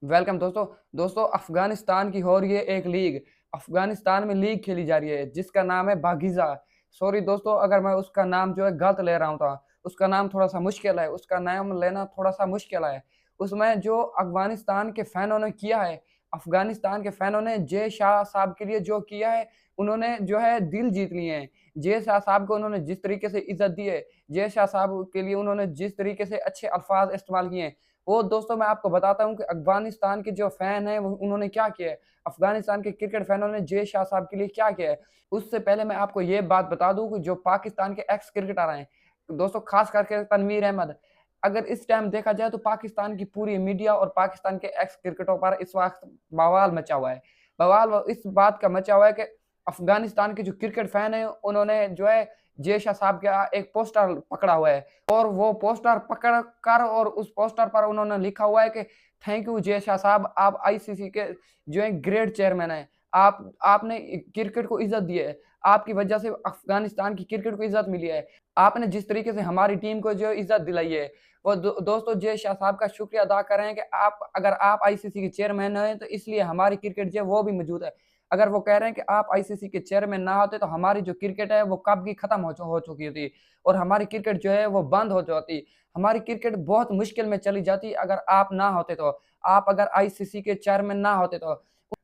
Welcome दोस्तों। दोस्तों अफ़गानिस्तान की हो रही है एक लीग। अफ़गानिस्तान में लीग खेली जा रही है जिसका नाम है बागीज़ा। सॉरी दोस्तों अगर मैं उसका नाम जो है गलत ले रहा हूँ था। उसका नाम थोड़ा-सा मुश्किल है, उसका नाम लेना थोड़ा-सा मुश्किल है। उसमें जो अफ़गानिस्तान के फ़ैनों ने किया है, अफ़गानिस्तान के फ़ैनों ने जय शाह साहब के लिए जो किया है, उन्होंने जो है दिल जीत लिए हैं। जय शाह साहब को उन्होंने जिस तरीके से इज़्ज़त दी है, जय शाह साहब के लिए उन्होंने जिस तरीके से अच्छे अल्फ़ाज़ इस्तेमाल किए हैं, वो दोस्तों मैं आपको बताता हूँ कि अफ़गानिस्तान के जो फ़ैन हैं वो उन्होंने क्या किया है। अफ़गानिस्तान के क्रिकेट फ़ैनों ने जय शाह साहब के लिए क्या किया है। उससे पहले मैं आपको ये बात बता दूँ कि जो पाकिस्तान के एक्स क्रिकेटर हैं, दोस्तों ख़ास करके तनवीर अहमद, अगर इस टाइम देखा जाए तो पाकिस्तान की पूरी मीडिया और पाकिस्तान के एक्स क्रिकेटरों पर इस वक़्त बवाल मचा हुआ है। बवाल इस बात का मचा हुआ है कि अफ़गानिस्तान के जो क्रिकेट फ़ैन हैं उन्होंने जो है जय शाह साहब का एक पोस्टर पकड़ा हुआ है। और वो पोस्टर पकड़ कर और उस पोस्टर पर उन्होंने लिखा हुआ है कि थैंक यू जय शाह साहब, आप आईसीसी के जो है ग्रेट चेयरमैन हैं। आपने क्रिकेट को इज़्ज़त दी है। आपकी वजह से अफ़गानिस्तान की क्रिकेट को इज़्ज़त मिली है। आपने जिस तरीके से हमारी टीम को जो इज़्ज़त दिलाई है, वो दोस्तों जय शाह साहब का शुक्रिया अदा कर रहे हैं कि आप आईसीसी के चेयरमैन हैं तो इसलिए हमारी क्रिकेट जो है वो भी मौजूद है। अगर वो कह रहे हैं कि आप आईसीसी के चेयरमैन ना होते तो हमारी जो क्रिकेट है वो कब की खत्म हो चुकी थी और हमारी क्रिकेट जो है वो बंद हो जाती। हमारी क्रिकेट बहुत मुश्किल में चली जाती अगर आप ना होते तो। आप अगर आईसीसी के चेयरमैन ना होते तो।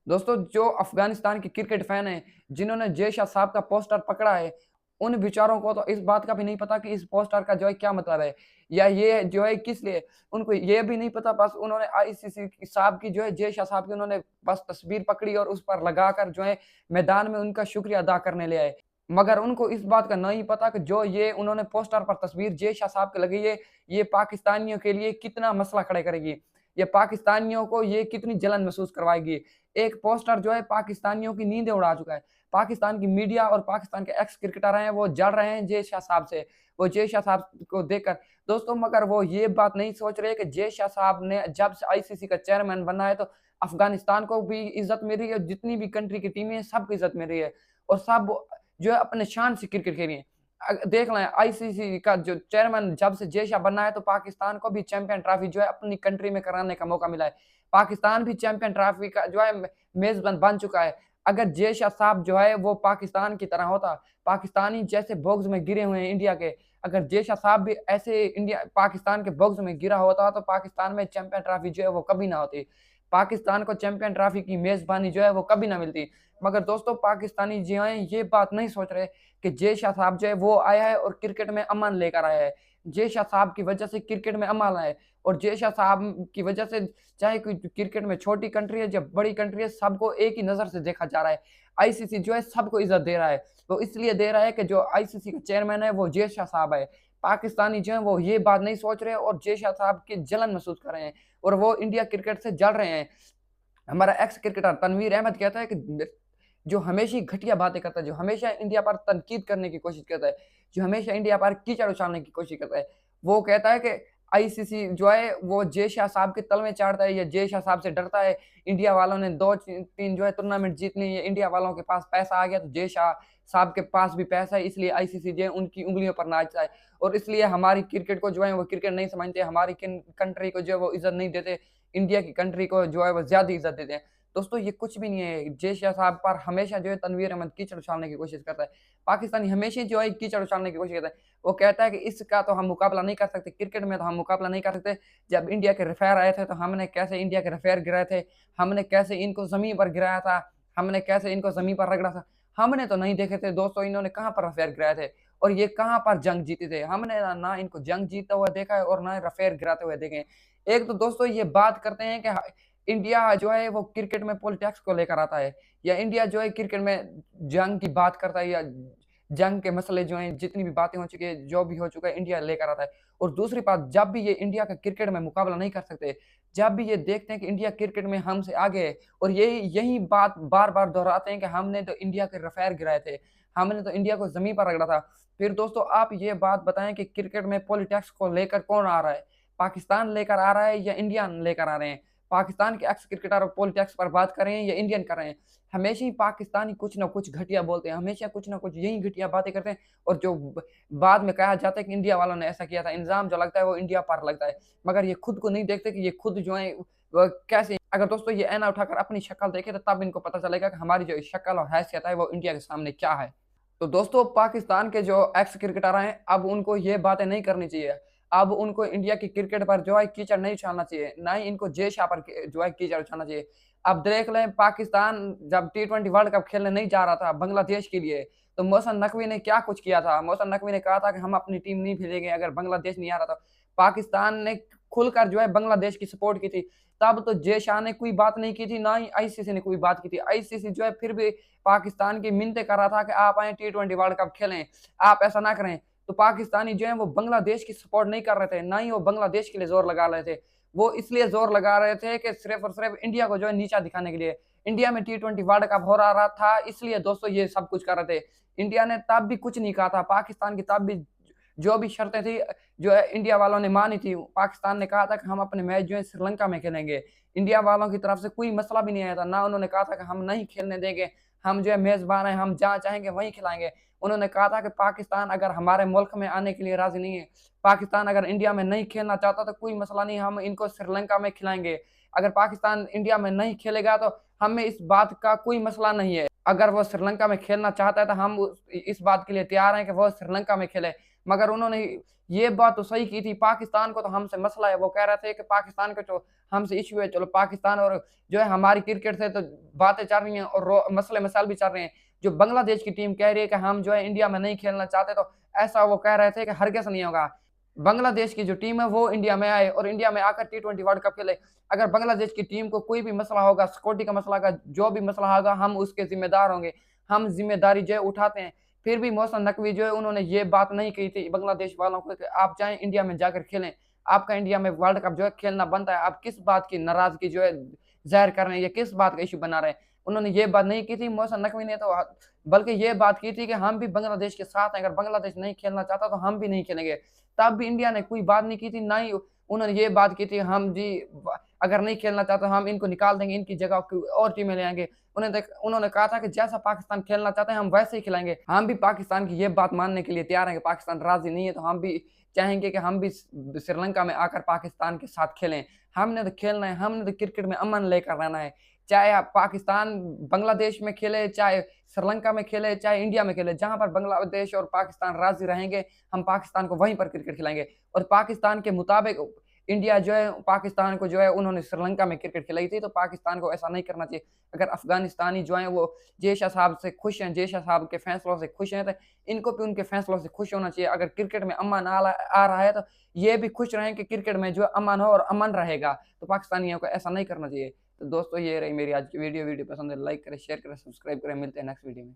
दोस्तों जो अफ़गानिस्तान के क्रिकेट फैन हैं, जिन्होंने जय शाह साहब का पोस्टर पकड़ा है, उन बेचारों को तो इस बात का भी नहीं पता कि इस पोस्टर का जो है क्या मतलब है या ये जो है किस लिए। उनको ये भी नहीं पता, बस उन्होंने आईसीसी साहब की जो है जय शाह साहब की उन्होंने बस तस्वीर पकड़ी और उस पर लगाकर जो है मैदान में उनका शुक्रिया अदा करने ले आए। मगर उनको इस बात का नहीं पता कि जो ये उन्होंने पोस्टर पर तस्वीर जय शाह साहब की लगी है, ये पाकिस्तानियों के लिए कितना मसला खड़ा करेगी। ये पाकिस्तानियों को ये कितनी जलन महसूस करवाएगी। एक पोस्टर जो है पाकिस्तानियों की नींदें उड़ा चुका है। पाकिस्तान की मीडिया और पाकिस्तान के एक्स क्रिकेटर हैं, वो जल रहे हैं जय शाह साहब से। वो जय शाह साहब को देखकर दोस्तों, मगर वो ये बात नहीं सोच रहे कि जय शाह साहब ने जब से आईसीसी का चेयरमैन बना है तो अफ़गानिस्तान को भी इज़्ज़त मिल रही है, जितनी भी कंट्री की टीमें हैं सबको इज़्ज़त मिल रही है और सब जो है अपने शान से क्रिकेट खेल रही हैं। देख लें आईसीसी का जो चेयरमैन जब से जय शाह बना है तो पाकिस्तान को भी चैंपियन ट्रॉफी जो है अपनी कंट्री में कराने का मौका मिला है। पाकिस्तान भी चैंपियन ट्रॉफी का जो है मेज़बान बन चुका है। अगर जय शाह साहब जो है वो पाकिस्तान की तरह होता, पाकिस्तानी जैसे बॉक्स में गिरे हुए हैं इंडिया के, अगर जय शाह साहब भी ऐसे इंडिया पाकिस्तान के बॉक्स में गिरा होता तो पाकिस्तान में चैंपियन ट्रॉफी जो है वो कभी ना होती। पाकिस्तान को चैंपियन ट्रॉफी की मेज़बानी जो है वो कभी ना मिलती। मगर दोस्तों पाकिस्तानी जो हैं ये बात नहीं सोच रहे कि जय शाह साहब जो है वो आया है और क्रिकेट में अमन लेकर आया है। जय शाह साहब की वजह से क्रिकेट में अमन आया है और जय शाह साहब की वजह से चाहे कोई क्रिकेट में छोटी कंट्री है या बड़ी कंट्री है, सबको एक ही नज़र से देखा जा रहा है। आईसीसी जो है सबको इज़्ज़त दे रहा है। वो इसलिए दे रहा है कि जो आईसीसी का चेयरमैन है वो जय शाह साहब है। पाकिस्तानी जो हैं वो ये बात नहीं सोच रहे और जय शाह साहब की जलन महसूस कर रहे हैं और वो इंडिया क्रिकेट से जल रहे हैं। हमारा एक्स क्रिकेटर तनवीर अहमद कहता है कि जो हमेशा ही घटिया बातें करता है, जो हमेशा इंडिया पर तनकीद करने की कोशिश करता है, जो हमेशा इंडिया पर कीचड़ उछालने की कोशिश करता है, वो कहता है कि आईसीसी जो है वो जय शाह साहब के तलवे चाटता है या जय शाह साहब से डरता है। इंडिया वालों ने 2-3 जो है टूर्नामेंट जीत ली है, इंडिया वालों के पास पैसा आ गया तो जय शाह साहब के पास भी पैसा है, इसलिए आईसीसी जो है उनकी उँगलियों पर नाचता है और इसलिए हमारी क्रिकेट को जो है वो क्रिकेट नहीं समझते, हमारी कंट्री को जो है वो इज़्ज़त नहीं देते, इंडिया की कंट्री को जो है वो ज़्यादा इज़्ज़त देते हैं। दोस्तों ये कुछ भी नहीं है। जय शाह साहब पर हमेशा जो है तनवीर अहमद कीचड़ उछालने की कोशिश करता है। पाकिस्तानी हमेशा जो है कीचड़ उछालने की कोशिश करता है। वो कहता है कि इसका तो हम मुकाबला नहीं कर सकते, क्रिकेट में तो हम मुकाबला नहीं कर सकते। जब इंडिया के रेफ़र आए थे तो हमने कैसे इंडिया के रेफ़र गिराए थे, हमने कैसे इनको ज़मीन पर गिराया था, हमने कैसे इनको ज़मीन पर रगड़ा था। हमने तो नहीं देखे थे दोस्तों इन्होंने कहाँ पर रेफ़र गिराए थे और ये कहाँ पर जंग जीते थे। हमने ना इनको जंग जीतता हुआ देखा है और ना रेफ़र गिराते हुए देखे हैं। एक तो दोस्तों ये बात करते हैं कि इंडिया जो है वो क्रिकेट में पॉलिटिक्स को लेकर आता है या इंडिया जो है क्रिकेट में जंग की बात करता है या जंग के मसले जो हैं जितनी भी बातें हो चुकी है, जो भी हो चुका है इंडिया लेकर आता है। और दूसरी बात जब भी ये इंडिया का क्रिकेट में मुकाबला नहीं कर सकते, जब भी ये देखते हैं कि इंडिया क्रिकेट में हमसे आगे है और यही बात बार-बार दोहराते हैं कि हमने तो इंडिया के रफ़ेर गिराए थे, हमने तो इंडिया को ज़मीन पर रगड़ा था। फिर दोस्तों आप ये बात बताएँ कि क्रिकेट में पॉलिटिक्स को लेकर कौन आ रहा है? पाकिस्तान लेकर आ रहा है या इंडिया लेकर आ रहे हैं? पाकिस्तान के एक्स क्रिकेटर पॉलिटिक्स पर बात कर रहे हैं या इंडियन कर रहे हैं। हमेशा ही पाकिस्तानी कुछ ना कुछ घटिया बोलते हैं, हमेशा कुछ ना कुछ यही घटिया बातें करते हैं और जो बाद में कहा जाता है कि इंडिया वालों ने ऐसा किया था, इल्ज़ाम जो लगता है वो इंडिया पर लगता है। मगर ये खुद को नहीं देखते कि ये खुद जो है कैसे अगर दोस्तों ये ऐना उठाकर अपनी शक्ल देखे तो तब इनको पता चलेगा कि हमारी जो शक्ल और हैसियत है वो इंडिया के सामने क्या है। तो दोस्तों पाकिस्तान के जो एक्स क्रिकेटर हैं, अब उनको ये बातें नहीं करनी चाहिए। अब उनको इंडिया की क्रिकेट पर जो है कीचड़ नहीं उछालना चाहिए, ना ही इनको जय शाह पर जो है कीचड़ उछालना चाहिए। अब देख लें पाकिस्तान जब टी20 वर्ल्ड कप खेलने नहीं जा रहा था बांग्लादेश के लिए, तो मोहसिन नकवी ने क्या कुछ किया था? मोहसिन नकवी ने कहा था कि हम अपनी टीम नहीं भेजेंगे अगर बांग्लादेश नहीं आ रहा था। पाकिस्तान ने खुलकर जो है बांग्लादेश की सपोर्ट की थी। तब तो जय शाह ने कोई बात नहीं की थी, ना ही आईसीसी ने कोई बात की थी। आईसीसी जो है फिर भी पाकिस्तान की मिन्नतें कर रहा था कि आप आएँ टी20 वर्ल्ड कप खेलें, आप ऐसा ना करें। तो पाकिस्तानी जो है वो बांग्लादेश की सपोर्ट नहीं कर रहे थे, ना ही वो बांग्लादेश के लिए ज़ोर लगा रहे थे। वो इसलिए ज़ोर लगा रहे थे कि सिर्फ़ और सिर्फ़ इंडिया को जो है नीचा दिखाने के लिए। इंडिया में टी20 वर्ल्ड कप हो रहा था, इसलिए दोस्तों ये सब कुछ कर रहे थे। इंडिया ने तब भी कुछ नहीं कहा था, पाकिस्तान की तब भी जो भी शर्तें थी जो है इंडिया वालों ने मानी थी। पाकिस्तान ने कहा था कि हम अपने मैच जो है श्रीलंका में खेलेंगे। इंडिया वालों की तरफ से कोई मसला भी नहीं आया था, ना उन्होंने कहा था कि हम नहीं खेलने देंगे, हम जो है मेज़बान हैं, हम जहाँ चाहेंगे वहीं खिलाएँगे। उन्होंने कहा था कि पाकिस्तान अगर हमारे मुल्क में आने के लिए राज़ी नहीं है, पाकिस्तान अगर इंडिया में नहीं खेलना चाहता तो कोई मसला नहीं, हम इनको श्रीलंका में खिलाएँगे। अगर पाकिस्तान इंडिया में नहीं खेलेगा तो हमें इस बात का कोई मसला नहीं है। अगर वो श्रीलंका में खेलना चाहता है तो हम इस बात के लिए तैयार हैं कि वो श्रीलंका में खेले। मगर उन्होंने ये बात तो सही की थी, पाकिस्तान को तो हमसे मसला है, वो कह रहे थे कि पाकिस्तान का जो हमसे इश्यू है, चलो पाकिस्तान और जो है हमारी क्रिकेट से तो बातें चल रही हैं और मसले-मसाइल भी चल रहे हैं। जो बांग्लादेश की टीम कह रही है कि हम जो है इंडिया में नहीं खेलना चाहते, तो ऐसा वो कह रहे थे कि हरगिज़ नहीं होगा। बांग्लादेश की जो टीम है वो इंडिया में आए और इंडिया में आकर टी20 वर्ल्ड कप खेले। अगर बांग्लादेश की टीम को कोई भी मसला होगा, सिक्योरिटी का मसला होगा, जो भी मसला होगा, हम उसके ज़िम्मेदार होंगे। हम ज़िम्मेदारी जो है उठाते हैं। फिर भी मोहसिन नकवी जो है उन्होंने ये बात नहीं कही थी बांग्लादेश वालों को कि आप जाएँ इंडिया में जाकर खेलें। आपका इंडिया में वर्ल्ड कप जो है खेलना बनता है। आप किस बात की नाराज़गी जो है ज़ाहिर कर रहे हैं या किस बात का इश्यू बना रहे हैं? उन्होंने ये बात नहीं की थी मोहसिन नकवी ने तो बल्कि ये बात की थी कि हम भी बांग्लादेश के साथ हैं, अगर बांग्लादेश नहीं खेलना चाहता तो हम भी नहीं खेलेंगे। तब भी इंडिया ने कोई बात नहीं की थी, ना ही उन्होंने ये बात की थी हम जी अगर नहीं खेलना चाहते हम इनको निकाल देंगे, इनकी जगह कोई और टीमें ले आएँगे। उन्होंने कहा था कि जैसा पाकिस्तान खेलना चाहते हैं हम वैसे ही खिलाएँगे। हम भी पाकिस्तान की ये बात मानने के लिए तैयार हैं कि पाकिस्तान राज़ी नहीं है तो हम भी चाहेंगे कि हम भी श्रीलंका में आकर पाकिस्तान के साथ खेलें। हमने तो खेलना है, हमने तो क्रिकेट में अमन लेकर रहना है। चाहे आप पाकिस्तान बांग्लादेश में खेले, चाहे श्रीलंका में खेले, चाहे इंडिया में खेले, जहाँ पर बांग्लादेश और पाकिस्तान राज़ी रहेंगे, हम पाकिस्तान को वहीं पर क्रिकेट खिलाएँगे। और पाकिस्तान के मुताबिक इंडिया जो है पाकिस्तान को जो है उन्होंने श्रीलंका में क्रिकेट खिलाई थी, तो पाकिस्तान को ऐसा नहीं करना चाहिए। अगर अफ़गानिस्तानी जो हैं वो जय शाह साहब से खुश हैं, जय शाह साहब के फैसलों से खुश हैं, तो इनको भी उनके फैसलों से खुश होना चाहिए। अगर क्रिकेट में अमन आ रहा है, तो ये भी खुश रहें कि क्रिकेट में जो है अमन हो और अमन रहेगा, तो पाकिस्तानियों को ऐसा नहीं करना चाहिए। तो दोस्तों ये रही मेरी आज की वीडियो। वीडियो पसंद है लाइक करें, शेयर करें, सब्सक्राइब करें। मिलते हैं नेक्स्ट वीडियो में।